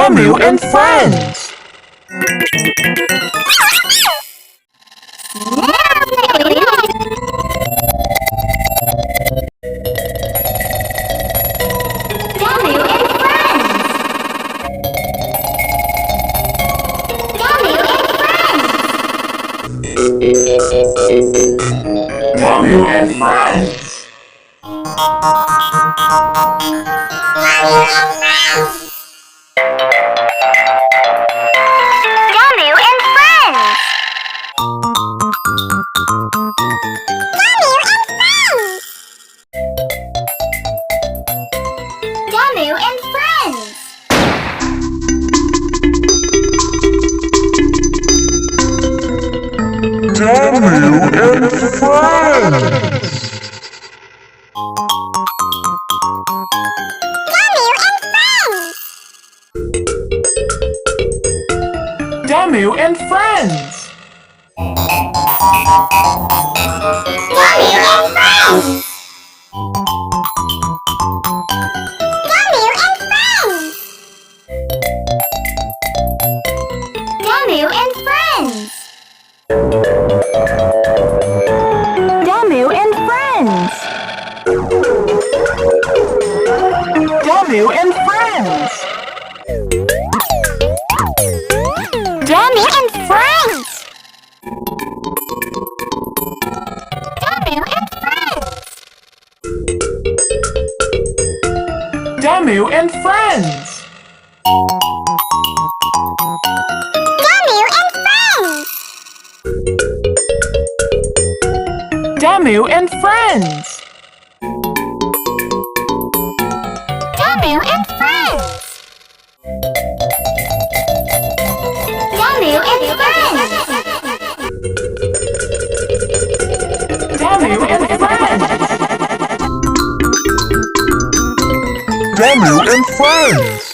Demu and Friends! Demu and Friends! Demu and Friends! Demu and Friends! Demu Demu and Friends! and Friends! Demu and Friends! Demu and Friends! Demu and Friends! Demu and Friends! Demu and Friends! Demu and Friends! Demu and Friends! Demu and Friends! Demu and Friends! Demu and Friends! Demu and Friends!